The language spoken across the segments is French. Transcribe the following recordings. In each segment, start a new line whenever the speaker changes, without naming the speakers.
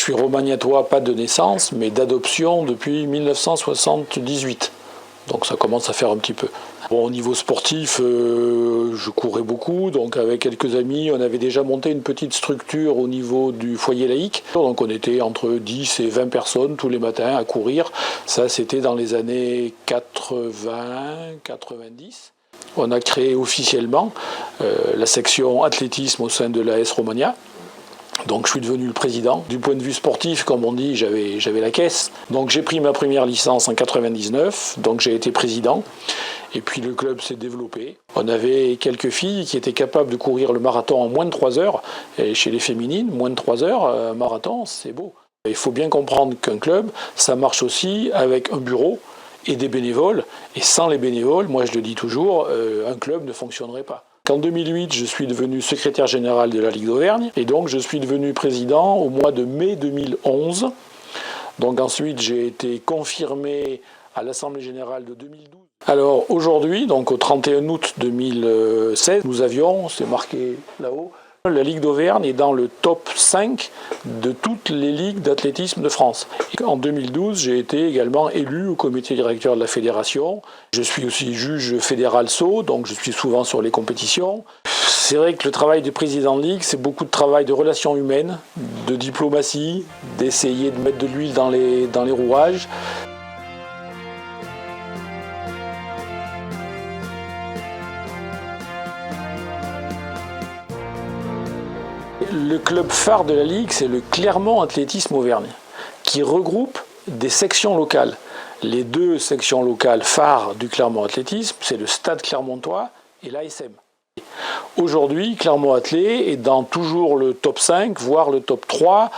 Je suis romagnatois, pas de naissance, mais d'adoption depuis 1978. Donc ça commence à faire un petit peu. Bon, au niveau sportif, je courais beaucoup, donc avec quelques amis, on avait déjà monté une petite structure au niveau du foyer laïque. Donc on était entre 10 et 20 personnes tous les matins à courir. Ça, c'était dans les années 80-90. On a créé officiellement la section athlétisme au sein de l'AS Romagna. Donc je suis devenu le président. Du point de vue sportif, comme on dit, j'avais la caisse. Donc j'ai pris ma première licence en 99, donc j'ai été président. Et puis le club s'est développé. On avait quelques filles qui étaient capables de courir le marathon en moins de 3 heures. Et chez les féminines, moins de 3 heures, un marathon, c'est beau. Il faut bien comprendre qu'un club, ça marche aussi avec un bureau et des bénévoles. Et sans les bénévoles, moi je le dis toujours, un club ne fonctionnerait pas. En 2008, je suis devenu secrétaire général de la Ligue d'Auvergne et donc je suis devenu président au mois de mai 2011. Donc ensuite, j'ai été confirmé à l'Assemblée générale de 2012. Alors aujourd'hui, donc au 31 août 2016, nous avions, c'est marqué là-haut, la Ligue d'Auvergne est dans le top 5 de toutes les ligues d'athlétisme de France. Et en 2012, j'ai été également élu au comité directeur de la fédération. Je suis aussi juge fédéral saut, donc je suis souvent sur les compétitions. C'est vrai que le travail de président de ligue, c'est beaucoup de travail de relations humaines, de diplomatie, d'essayer de mettre de l'huile dans les rouages. Le club phare de la Ligue, c'est le Clermont Athlétisme Auvergne, qui regroupe des sections locales. Les deux sections locales phares du Clermont Athlétisme, c'est le Stade Clermontois et l'ASM. Aujourd'hui, Clermont Athlé est dans toujours le top 5, voire le top 3,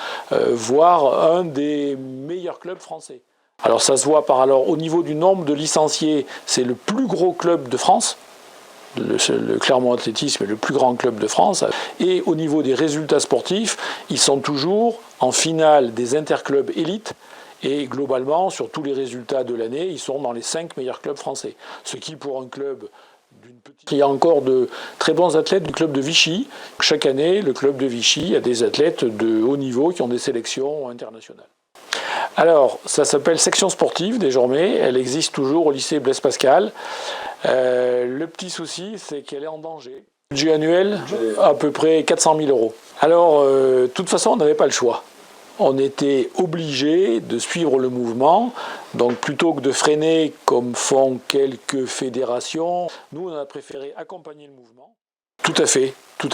voire un des meilleurs clubs français. Alors ça se voit au niveau du nombre de licenciés, c'est le plus gros club de France. Le Clermont Athlétisme est le plus grand club de France. Et au niveau des résultats sportifs, ils sont toujours en finale des interclubs élites. Et globalement, sur tous les résultats de l'année, ils sont dans les 5 meilleurs clubs français. Ce qui, pour un club d'une petite... Il y a encore de très bons athlètes du club de Vichy. Chaque année, le club de Vichy a des athlètes de haut niveau qui ont des sélections internationales. Alors, ça s'appelle section sportive désormais. Elle existe toujours au lycée Blaise Pascal. Le petit souci, c'est qu'elle est en danger. Budget annuel, à peu près 400 000 €. Alors, de toute façon, on n'avait pas le choix. On était obligé de suivre le mouvement. Donc, plutôt que de freiner comme font quelques fédérations, nous, on a préféré accompagner le mouvement. Tout à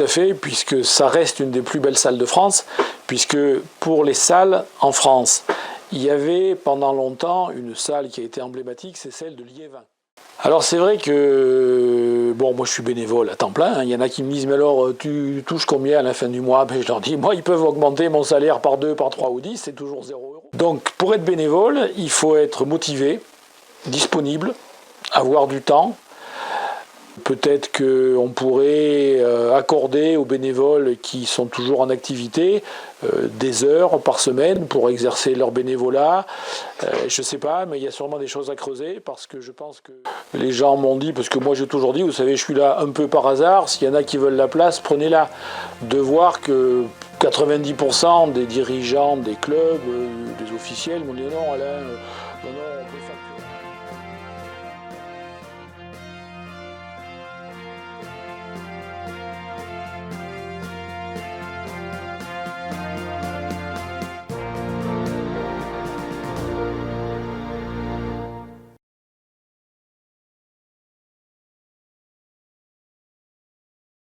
fait, puisque ça reste une des plus belles salles de France, puisque pour les salles en France, il y avait pendant longtemps une salle qui a été emblématique, c'est celle de Liévin. Alors c'est vrai que, bon, moi je suis bénévole à temps plein, hein. Il y en a qui me disent, mais alors tu touches combien à la fin du mois? Ben, je leur dis, moi ils peuvent augmenter mon salaire par 2, par 3 ou 10, c'est toujours 0 €. Donc pour être bénévole, il faut être motivé, disponible, avoir du temps. Peut-être qu'on pourrait accorder aux bénévoles qui sont toujours en activité des heures par semaine pour exercer leur bénévolat. Je ne sais pas, mais il y a sûrement des choses à creuser parce que je pense que les gens m'ont dit, parce que moi j'ai toujours dit, vous savez, je suis là un peu par hasard, s'il y en a qui veulent la place, prenez-la. De voir que 90% des dirigeants des clubs, des officiels m'ont dit non, Alain, non, on peut facturer.